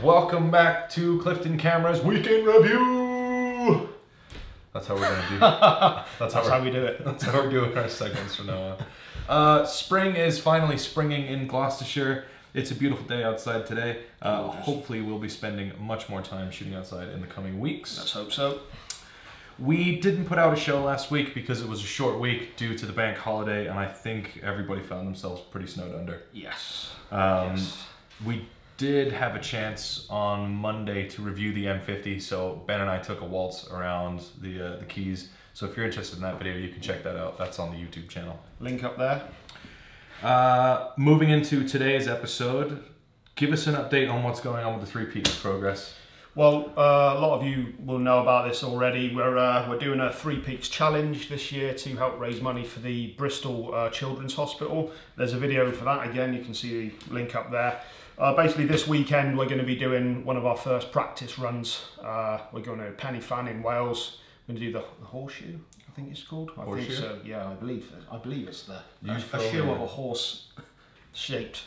welcome back to Clifton Camera's Weekend Review. That's how we're gonna do. That's how we do it. That's how we're doing our segments from now on. Spring is finally springing in Gloucestershire. It's a beautiful day outside today. Hopefully we'll be spending much more time shooting outside in the coming weeks. Let's hope so. We didn't put out a show last week because it was a short week due to the bank holiday, and I think everybody found themselves pretty snowed under. Yes. Yes. We did have a chance on Monday to review the M50, so Ben and I took a waltz around the keys. So if you're interested in that video, you can check that out. That's on the YouTube channel. Link up there. Moving into today's episode, give us an update on what's going on with the 3 peaks progress. Well, a lot of you will know about this already. We're doing a 3 peaks challenge this year to help raise money for the Bristol Children's Hospital. There's a video for that again. You can see the link up there. Basically, this weekend we're going to be doing one of our first practice runs. We're going to Penny Fan in Wales. We're going to do the horseshoe, I think it's called. I think so. Yeah, I believe it's the a shoe of a horse shaped.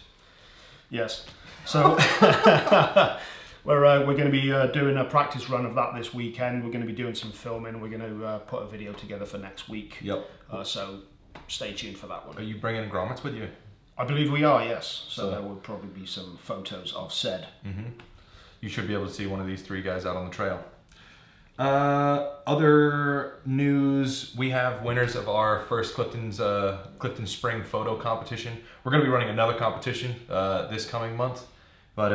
Yes. So we're going to be doing a practice run of that this weekend. We're going to be doing some filming. We're going to put a video together for next week. Yep. So stay tuned for that one. Are you bringing grommets with you? I believe we are, yes. So there will probably be some photos of said. Mm-hmm. You should be able to see one of these 3 guys out on the trail. Other news, we have winners of our first Clifton Spring Photo Competition. We're going to be running another competition this coming month, but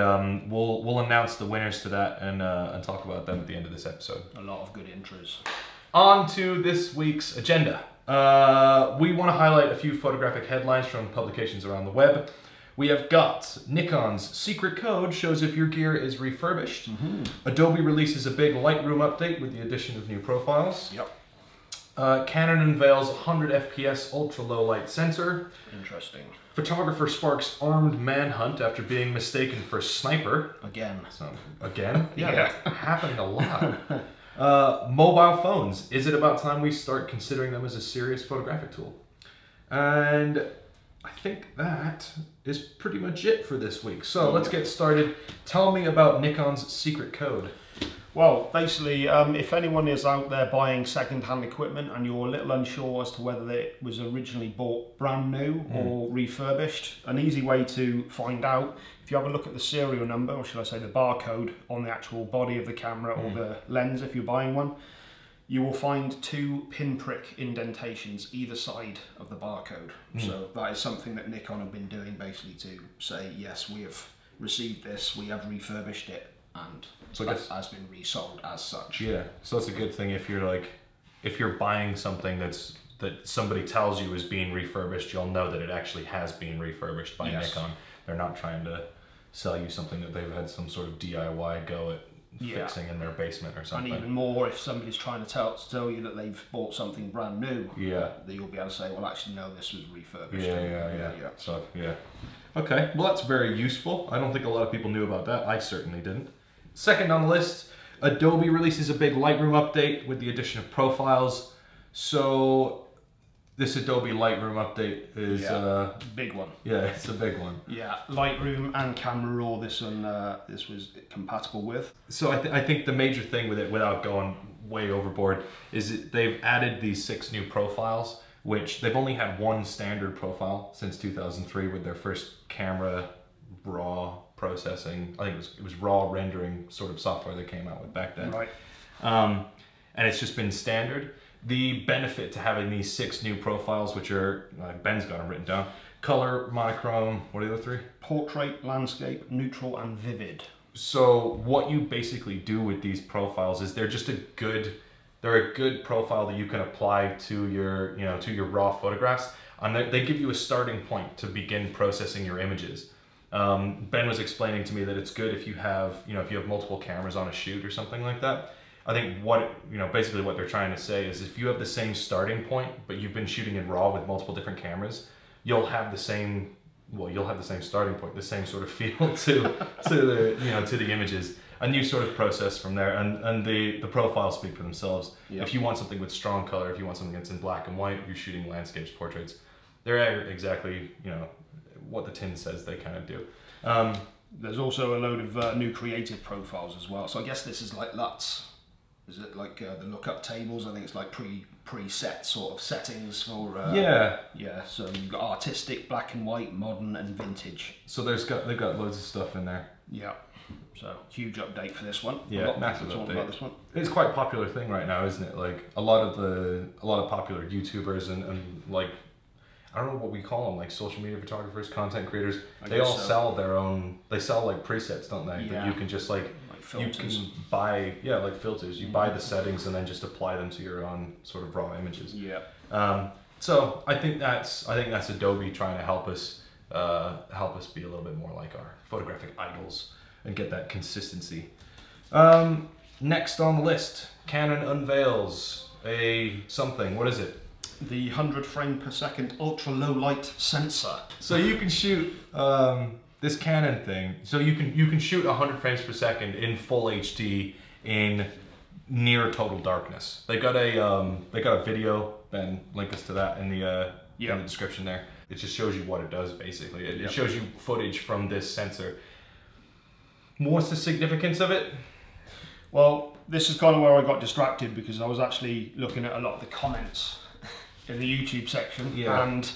we'll announce the winners to that and talk about them at the end of this episode. A lot of good intros. On to this week's agenda. We want to highlight a few photographic headlines from publications around the web. We have got Nikon's secret code shows if your gear is refurbished. Mm-hmm. Adobe releases a big Lightroom update with the addition of new profiles. Yep. Canon unveils 100 FPS ultra low light sensor. Interesting. Photographer sparks armed manhunt after being mistaken for sniper. Again. So, again? Yeah, that's happening a lot. Mobile phones. Is it about time we start considering them as a serious photographic tool? And I think that is pretty much it for this week. So let's get started. Tell me about Nikon's secret code. Well, basically, if anyone is out there buying second-hand equipment and you're a little unsure as to whether it was originally bought brand new or refurbished, an easy way to find out, if you have a look at the serial number, or should I say the barcode on the actual body of the camera or the lens if you're buying one, you will find 2 pinprick indentations either side of the barcode. So that is something that Nikon have been doing basically to say, yes, we have received this, we have refurbished it, and so it has been resold as such. Yeah, so that's a good thing if you're buying something that somebody tells you is being refurbished, you'll know that it actually has been refurbished by Nikon. They're not trying to sell you something that they've had some sort of DIY go at fixing in their basement or something. And even more if somebody's trying to tell you that they've bought something brand new, that you'll be able to say, well, actually, no, this was refurbished. Yeah. So, yeah. Okay, well, that's very useful. I don't think a lot of people knew about that. I certainly didn't. Second on the list, Adobe releases a big Lightroom update with the addition of profiles. So this Adobe Lightroom update is big one. Yeah, it's a big one. Yeah, Lightroom and Camera Raw. This was compatible with. So I think the major thing with it, without going way overboard, is that they've added these 6 new profiles, which they've only had one standard profile since 2003 with their first camera raw processing. I think it was raw rendering sort of software they came out with back then. Right. And it's just been standard. The benefit to having these 6 new profiles, which are, Ben's got them written down, color, monochrome, what are the other 3? Portrait, landscape, neutral, and vivid. So what you basically do with these profiles is they're a good profile that you can apply to your, to your raw photographs, and they give you a starting point to begin processing your images. Ben was explaining to me that it's good if you have, if you have multiple cameras on a shoot or something like that. I think basically what they're trying to say is if you have the same starting point, but you've been shooting in RAW with multiple different cameras, you'll have the same starting point, the same sort of feel to the images, and you sort of process from there, and the profiles speak for themselves. Yep. If you want something with strong color, if you want something that's in black and white, you're shooting landscapes, portraits, they're exactly, what the tin says they kind of do. There's also a load of new creative profiles as well. So I guess this is like LUTs. Is it like the lookup tables? I think it's like preset sort of settings for. Yeah. So you've got artistic, black and white, modern, and vintage. So they've got loads of stuff in there. Yeah. So huge update for this one. Yeah, massive update. About this one. It's quite a popular thing right now, isn't it? Like a lot of popular YouTubers and like, I don't know what we call them, like social media photographers, content creators. They all sell their own. They sell like presets, don't they? Yeah. That you can just like filters. You can buy, like filters. You buy the settings and then just apply them to your own sort of raw images. Yeah. So I think that's Adobe trying to help us be a little bit more like our photographic idols and get that consistency. Next on the list, Canon unveils a something. What is it? The 100 frame per second ultra low light sensor. So you can shoot this Canon thing. So you can shoot 100 frames per second in full HD in near total darkness. They got a video. Ben, link us to that in the description there. It just shows you what it does basically. It shows you footage from this sensor. What's the significance of it? Well, this is kind of where I got distracted because I was actually looking at a lot of the comments in the YouTube section, and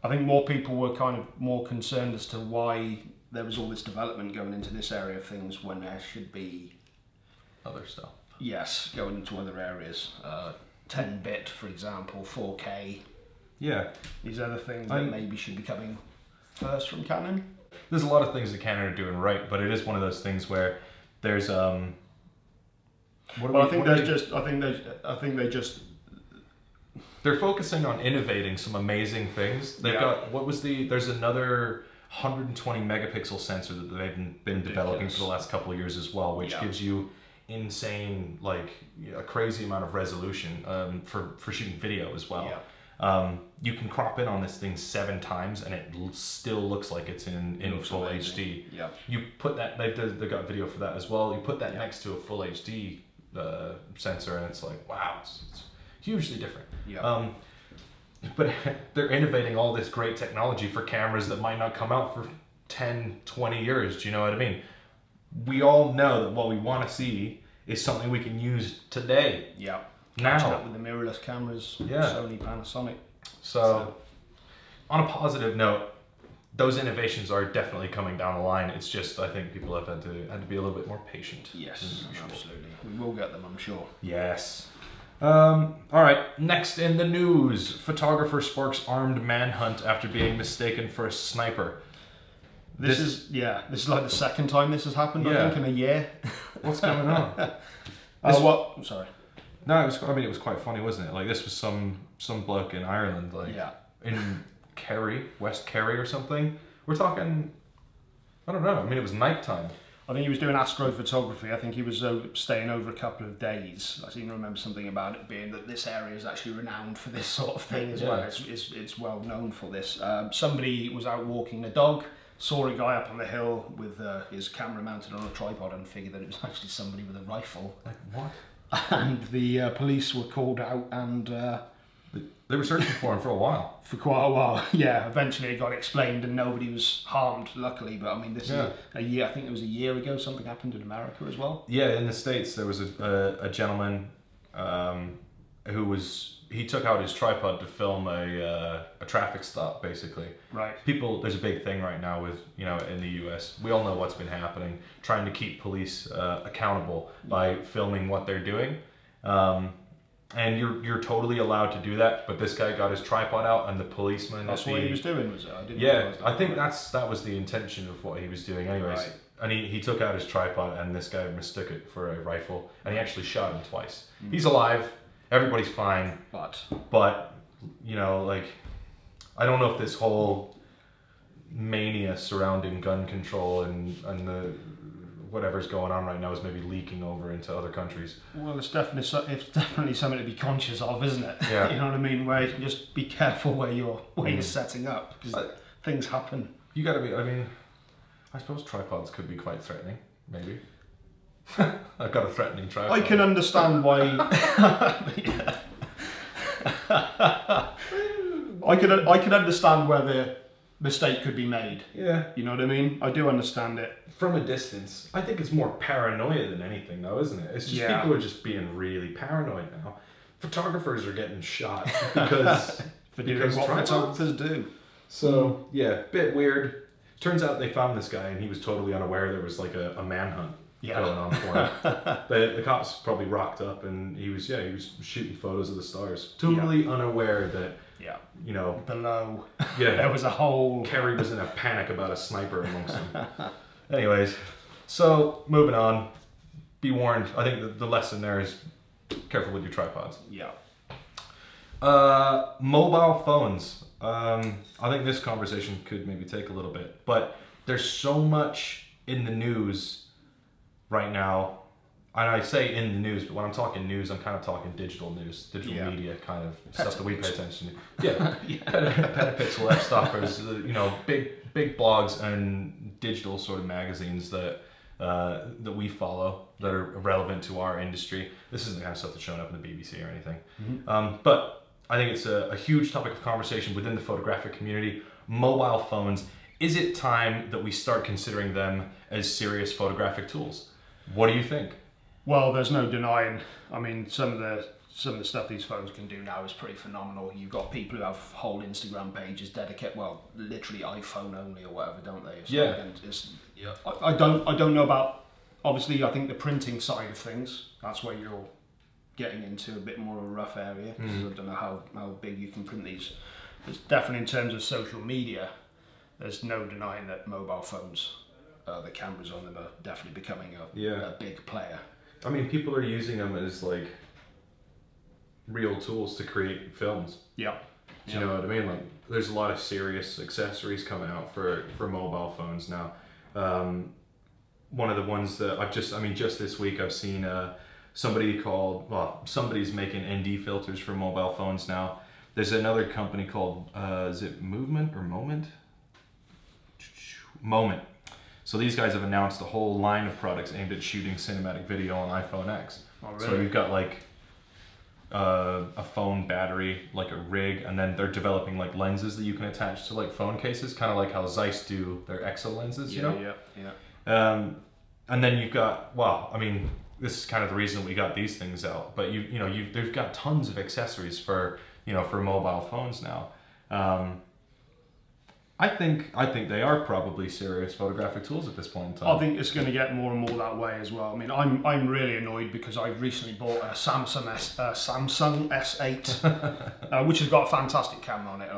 I think more people were kind of more concerned as to why there was all this development going into this area of things when there should be other stuff. Yes, going into other areas. 10-bit, for example, 4K. Yeah. These other things that maybe should be coming first from Canon. There's a lot of things that Canon are doing right, but it is one of those things where there's I think they're focusing on innovating some amazing things. They've got there's another 120 megapixel sensor that they've been developing for the last couple of years as well, which gives you insane, like a crazy amount of resolution for shooting video as well. You can crop in on this thing 7 times and it still looks like it's in full HD. You put that, they've got video for that as well. You put that next to a full HD sensor and it's like, wow, it's hugely different. But they're innovating all this great technology for cameras that might not come out for 10, 20 years. Do you know what I mean? We all know that what we want to see is something we can use today. Catching up with the mirrorless cameras, Sony, Panasonic. So, on a positive note, those innovations are definitely coming down the line. It's just, I think people have had to be a little bit more patient. Yes, absolutely. We will get them, I'm sure. Yes. All right, next in the news, photographer sparks armed manhunt after being mistaken for a sniper. This is like the second time this has happened, I think, in a year. What's going on? I'm sorry. No, it was quite funny, wasn't it? Like, this was some bloke in Ireland, like in Kerry, West Kerry or something. We're talking, I don't know. I mean, it was nighttime. I think he was doing astrophotography. I think he was staying over a couple of days. I seem to remember something about it being that this area is actually renowned for this sort of thing as well. It's well known for this. Somebody was out walking a dog, saw a guy up on the hill with his camera mounted on a tripod and figured that it was actually somebody with a rifle. Like, what? And the police were called out and... they were searching for him for a while. For quite a while, yeah. Eventually it got explained and nobody was harmed, luckily. But I mean, this is a year, I think it was a year ago, something happened in America as well. Yeah, in the States there was a gentleman he took out his tripod to film a traffic stop, basically. Right. There's a big thing right now with, in the US, we all know what's been happening, trying to keep police accountable by filming what they're doing. And you're totally allowed to do that, but this guy got his tripod out and the policeman... That's what he was doing, was it? I didn't realize that. I think that was the intention of what he was doing anyways. Right. And he took out his tripod and this guy mistook it for a rifle and he actually shot him twice. He's alive. Everybody's fine, but like, I don't know if this whole mania surrounding gun control and the whatever's going on right now is maybe leaking over into other countries. Well, it's definitely something to be conscious of, isn't it? Yeah. You know what I mean? Where you just be careful where you're setting up because things happen. You got to be. I mean, I suppose tripods could be quite threatening, maybe. I've got a threatening tripod. I can understand why. I can understand where mistake could be made. Yeah. You know what I mean? I do understand it. From a distance, I think it's more paranoia than anything, though, isn't it? It's just people are just being really paranoid now. Photographers are getting shot because for doing what photographers do. So yeah, bit weird. Turns out they found this guy, and he was totally unaware there was like a manhunt going on for him. The cops probably rocked up, and he was shooting photos of the stars, totally unaware that you know below there was a whole. Kerry was in a panic about a sniper amongst them. Anyways, so moving on. Be warned. I think the lesson there is careful with your tripods. Yeah. Mobile phones. I think this conversation could maybe take a little bit, but there's so much in the news right now, and I say in the news, but when I'm talking news, I'm kind of talking digital news, digital media kind of stuff that we pay attention to. Yeah, Petapixel, F-Stoppers, you know, big blogs and digital sort of magazines that we follow that are relevant to our industry. This isn't the kind of stuff that's showing up in the BBC or anything, but I think it's a huge topic of conversation within the photographic community. Mobile phones. Is it time that we start considering them as serious photographic tools? What do you think? Well, there's no denying. I mean, some of the stuff these phones can do now is pretty phenomenal. You've got people who have whole Instagram pages dedicated, well, literally iPhone only or whatever, don't they? I don't know about. Obviously, I think the printing side of things. That's where you're getting into a bit more of a rough area, because I don't know how big you can print these. It's definitely in terms of social media, there's no denying that mobile phones, the cameras on them are definitely becoming a big player. I mean, people are using them as like real tools to create films. Yeah. Do you know what I mean? Like, there's a lot of serious accessories coming out for mobile phones now. One of the ones that just this week I've seen somebody's making ND filters for mobile phones now. There's another company called, is it Movement or Moment? Moment. So these guys have announced a whole line of products aimed at shooting cinematic video on iPhone X. Oh, really? So you've got like a phone battery, like a rig, and then they're developing like lenses that you can attach to like phone cases, kind of like how Zeiss do their EXO lenses, you know? Yeah. And then you've got, well, I mean, this is kind of the reason we got these things out, but they've got tons of accessories for mobile phones now. I think they are probably serious photographic tools at this point in time. I think it's going to get more and more that way as well. I mean, I'm really annoyed because I recently bought a Samsung S8, which has got a fantastic camera on it.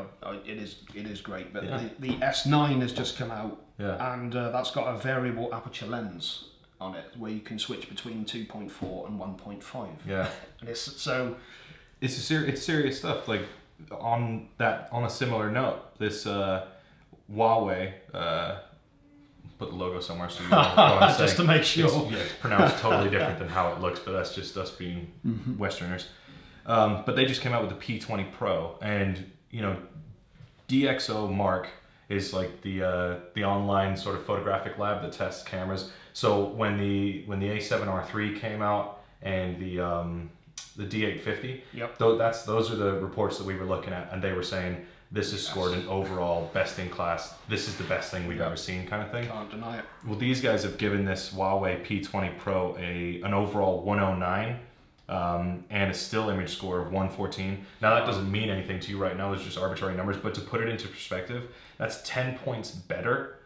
It is great, but the S9 has just come out, and that's got a variable aperture lens on it where you can switch between 2.4 and 1.5. Yeah, and it's serious stuff. Like on a similar note, this Huawei, put the logo somewhere so you know what I'm saying. Just to make sure. It's pronounced totally different than how it looks, but that's just us being Westerners. But they just came out with the P20 Pro, and DxO Mark is like the online sort of photographic lab that tests cameras. So when the A7R3 came out and the D850, those are the reports that we were looking at, and they were saying this is scored an overall best in class. This is the best thing we've ever seen, kind of thing. Can't deny it. Well, these guys have given this Huawei P20 Pro an overall 109 and a still image score of 114. Now that doesn't mean anything to you right now. Those are just arbitrary numbers, but to put it into perspective, that's 10 points better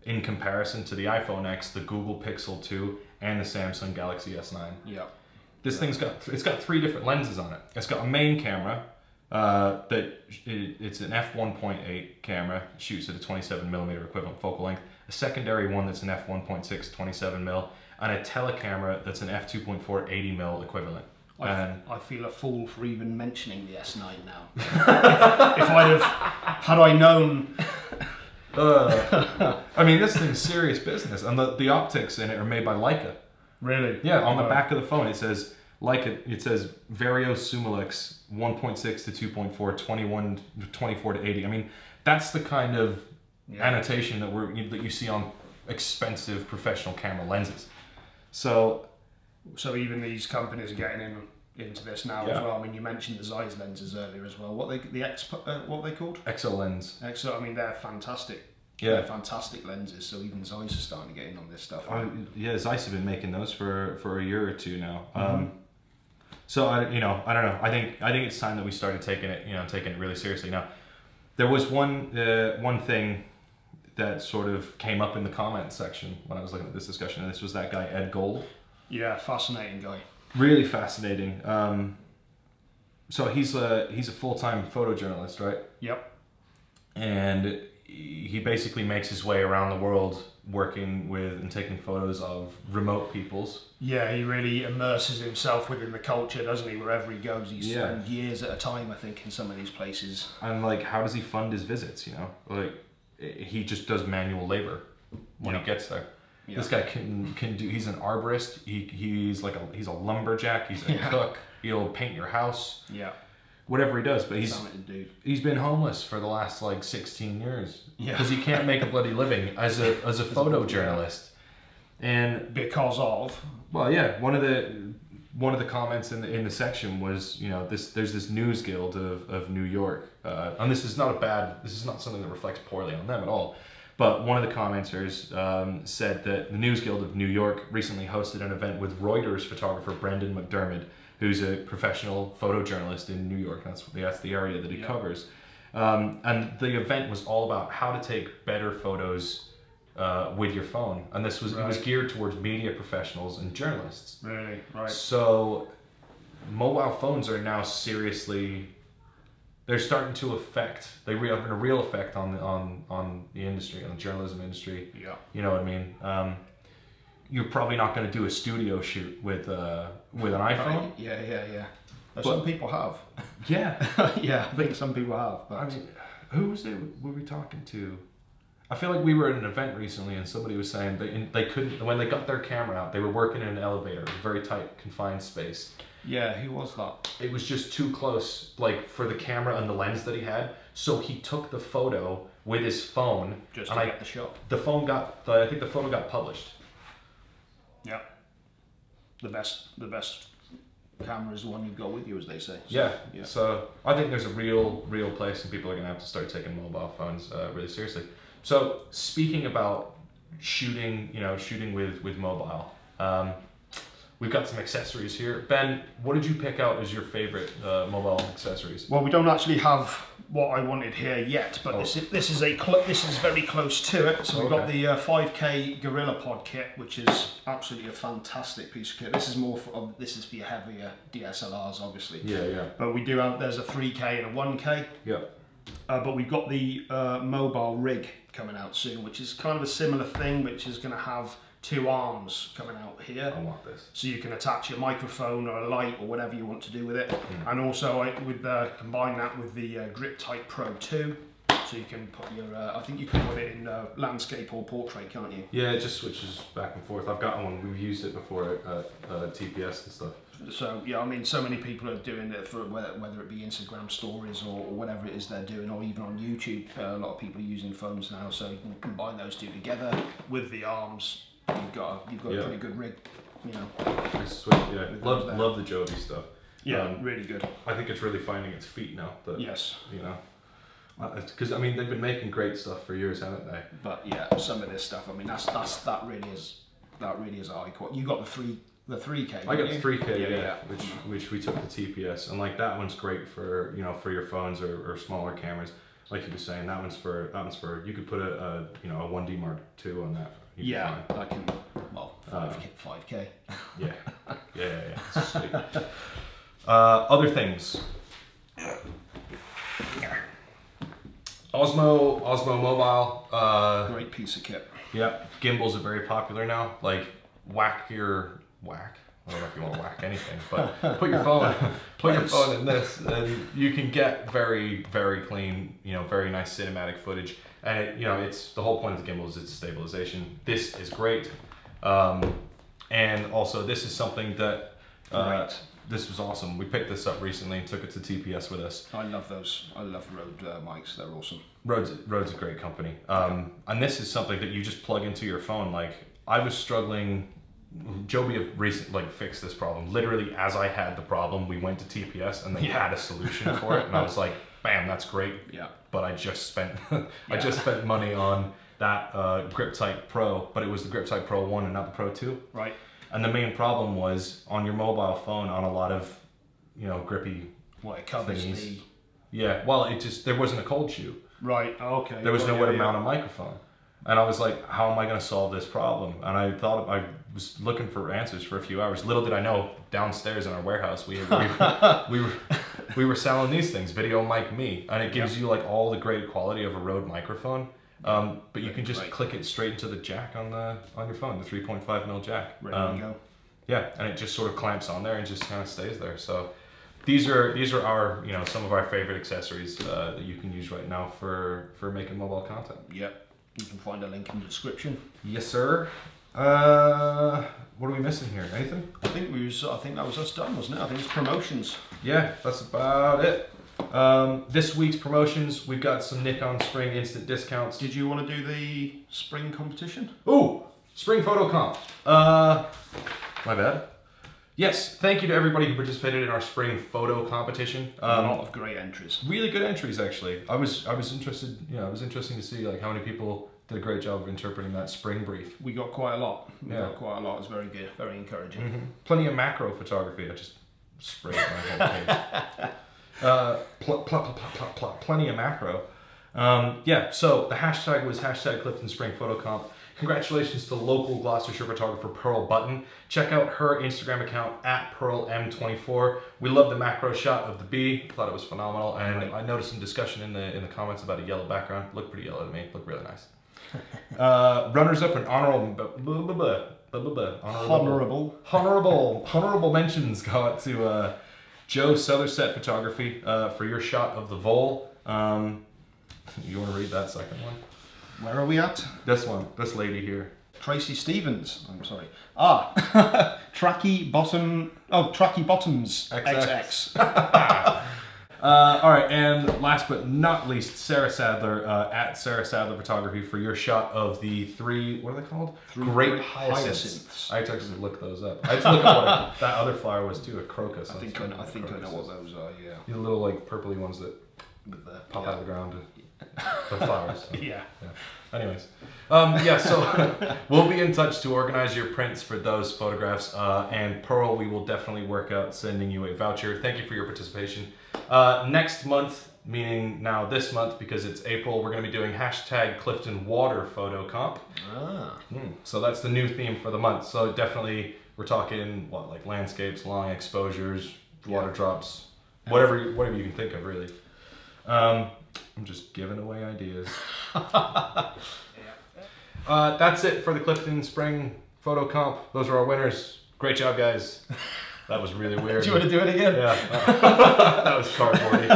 in comparison to the iPhone X, the Google Pixel 2, and the Samsung Galaxy S9. Yeah. This thing's got 3 different lenses on it. It's got a main camera. It's an f1.8 camera, shoots at a 27mm equivalent focal length, a secondary one that's an f1.6 27mm, and a telecamera that's an f2.4 80mm equivalent. I feel a fool for even mentioning the S9 now. if had I known. I mean, this thing's serious business, and the optics in it are made by Leica. Really? Yeah, on the back of the phone it says Leica. It says Vario Summilux 1.6 to 2.4, 21 to 24 to 80. I mean, that's the kind of annotation that you see on expensive professional camera lenses. So even these companies are getting into this now Yeah. as well. I mean, you mentioned the Zeiss lenses earlier as well. What are they called? Exo lens. Exo. I mean, they're fantastic. Yeah. They're fantastic lenses. So even Zeiss is starting to get in on this stuff. Yeah, Zeiss have been making those for a year or two now. So I don't know. I think it's time that we started taking it really seriously. Now, there was one thing that sort of came up in the comment section when I was looking at this discussion, and this was that guy Ed Gold. Yeah, fascinating guy. Really fascinating. So he's a full-time photojournalist, right? Yep. And he basically makes his way around the world working with and taking photos of remote peoples. Yeah, he really immerses himself within the culture, doesn't he? Wherever he goes, he spends years at a time, I think, in some of these places. And like, how does he fund his visits? You know, like he just does manual labor when he gets there. Yeah. This guy can do. He's an arborist. He's a lumberjack. He's a cook. He'll paint your house. Yeah. Whatever he does, but he's been homeless for the last like 16 years because he can't make a bloody living as a photojournalist. And because of one of the comments in the section was, you know, there's this news guild of New York, and this is not something that reflects poorly on them at all. But one of the commenters said that the News Guild of New York recently hosted an event with Reuters photographer Brendan McDermott, who's a professional photojournalist in New York. That's the area that he covers. And the event was all about how to take better photos with your phone. And it was geared towards media professionals and journalists. Really? Right. So mobile phones are now seriously, they're starting to affect, having a real effect on the industry, on the journalism industry. Yeah. You know what I mean? You're probably not going to do a studio shoot with an iPhone. Yeah. But some people have. Yeah. Yeah, I think some people have. But I mean, who were we talking to? I feel like we were at an event recently and somebody was saying they couldn't, when they got their camera out, they were working in an elevator, a very tight, confined space. Yeah, who was that? It was just too close, like, for the camera and the lens that he had. So he took the photo with his phone. Just to get the shot. I think the photo got published. Yeah. The best camera is the one you've got with you, as they say. So, yeah. So I think there's a real place, and people are going to have to start taking mobile phones really seriously. So speaking about shooting with mobile, we've got some accessories here. Ben, what did you pick out as your favorite mobile accessories? Well, we don't actually have what I wanted here yet, but this is very close to it. So we've got the 5K Gorilla Pod kit, which is absolutely a fantastic piece of kit. This is for your heavier DSLRs, obviously. Yeah. But we do have, there's a 3K and a 1K. Yeah. But we've got the mobile rig coming out soon, which is kind of a similar thing, which is going to have 2 arms coming out here. I want this. So you can attach your microphone or a light or whatever you want to do with it. And also combine that with the Grip Type Pro 2. So you can put your, I think you can put it in landscape or portrait, can't you? Yeah, it just switches back and forth. I've got one. We've used it before at TPS and stuff. So yeah, I mean, so many people are doing it for whether it be Instagram stories or whatever it is they're doing, or even on YouTube. A lot of people are using phones now, so you can combine those two together with the arms. You've got a pretty good rig, you know. It's sweet, yeah. Love the Joby stuff. Yeah, really good. I think it's really finding its feet now. Yes. You know, because I mean they've been making great stuff for years, haven't they? But yeah, some of this stuff. I mean, that really is a high quality. You got the 3K. I got the 3K, yeah. Which we took to TPS, and like that one's great for for your phones or smaller cameras. Like you were saying, that one's for you could put a 1D Mark II on that. Yeah, I can. Well, 5K. Yeah. It's sweet. Other things. Osmo Mobile. Great piece of kit. Yeah, gimbals are very popular now. Like whack. I don't know if you want to whack anything, but put your phone in this, and you can get very, very clean, very nice cinematic footage. And it's the whole point of the gimbal is its stabilization. This is great, and also this is something that this was awesome. We picked this up recently and took it to TPS with us. I love those. I love Rode mics. They're awesome. Rode's a great company, and this is something that you just plug into your phone. Like I was struggling Joby have recently fixed this problem. Literally, as I had the problem, we went to TPS and they had a solution for it, and I was like, "Bam, that's great." Yeah. But I just spent I just spent money on that GripTight Pro, but it was the GripTight Pro 1 and not the Pro 2. Right. And the main problem was on your mobile phone on a lot of, grippy What, it covers thingies. the... Yeah. Well, there wasn't a cold shoe. Right. Okay. There was no way to mount a microphone. And I was like, how am I going to solve this problem? And I was looking for answers for a few hours. Little did I know, downstairs in our warehouse, we were selling these things, Video Mic Me, and it gives you like all the great quality of a Rode microphone. But you can just click it straight into the jack on your phone, the 3.5mm jack. Ready to go. Yeah, and it just sort of clamps on there and just kind of stays there. So these are our some of our favorite accessories that you can use right now for making mobile content. Yep. You can find a link in the description. Yes, sir. What are we missing here? Anything? I think that was us done, wasn't it? I think it's promotions. Yeah, that's about it. This week's promotions, we've got some Nikon Spring instant discounts. Did you want to do the spring competition? Ooh, spring photo comp. My bad. Yes, thank you to everybody who participated in our spring photo competition. A lot of great entries. Really good entries, actually. I was interested. It was interesting to see like how many people did a great job of interpreting that spring brief. We got quite a lot. We got quite a lot. It was very good, very encouraging. Mm-hmm. Plenty of macro photography. I just sprayed my whole page. Plenty of macro. Yeah. So the hashtag was #Clifton Spring Photo Comp. Congratulations to local Gloucestershire photographer Pearl Button. Check out her Instagram account @PearlM24. We love the macro shot of the bee. Thought it was phenomenal, and I noticed some discussion in the comments about a yellow background. Looked pretty yellow to me. Looked really nice. Runners up and honorable mentions go out to Joe Southerset Photography for your shot of the vole. You want to read that second one? Where are we at? This one, this lady here. Tracy Stevens. I'm sorry. Tracky Bottoms XX. All right, and last but not least, Sarah Sadler @Sarah Sadler Photography for your shot of the three. What are they called? Grape hyacinths. I had to actually look those up. I had to look up what that other flower was too. A crocus. I think I know what those are. Yeah. The little like purpley ones that pop out of the ground. The flowers. So. Yeah. Anyways, so we'll be in touch to organize your prints for those photographs. And Pearl, we will definitely work out sending you a voucher. Thank you for your participation. Next month, meaning now this month, because it's April, we're going to be doing #Clifton Water Photo Comp. So that's the new theme for the month. So definitely, we're talking like landscapes, long exposures, water drops, whatever you can think of, really. I'm just giving away ideas. That's it for the Clifton Spring Photo Comp. Those are our winners. Great job, guys. That was really weird. Do you want to do it again? Yeah. That was cardboardy.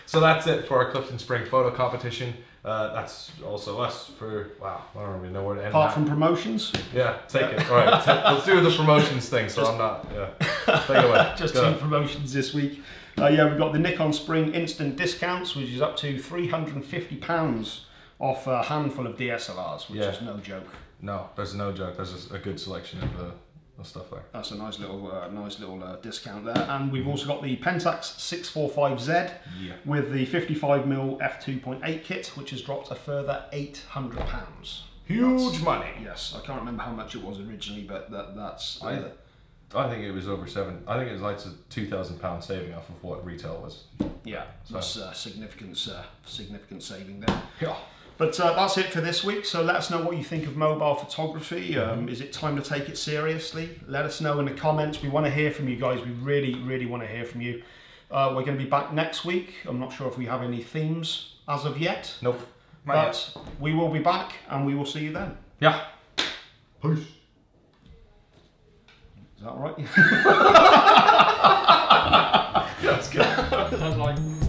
So that's it for our Clifton Spring Photo Competition. That's also us for, wow, I don't even know where to end. Apart from promotions? Yeah, take it. All right, let's do the promotions thing, so I'm not, take it away. Just two promotions this week. We've got the Nikon Spring instant discounts, which is up to £350 off a handful of DSLRs, which is no joke. No, there's no joke. There's a good selection of stuff there. That's a nice little discount there. And we've also got the Pentax 645Z with the 55mm f2.8 kit, which has dropped a further £800. Huge money. Yes, I can't remember how much it was originally, but that's. I think it was over I think it was like a £2,000 saving off of what retail was. Yeah, so that's a significant saving there. Yeah. But that's it for this week. So let us know what you think of mobile photography. Is it time to take it seriously? Let us know in the comments. We want to hear from you guys. We really, really want to hear from you. We're going to be back next week. I'm not sure if we have any themes as of yet. Nope. But we will be back and we will see you then. Yeah. Peace. Is that all right? That's good.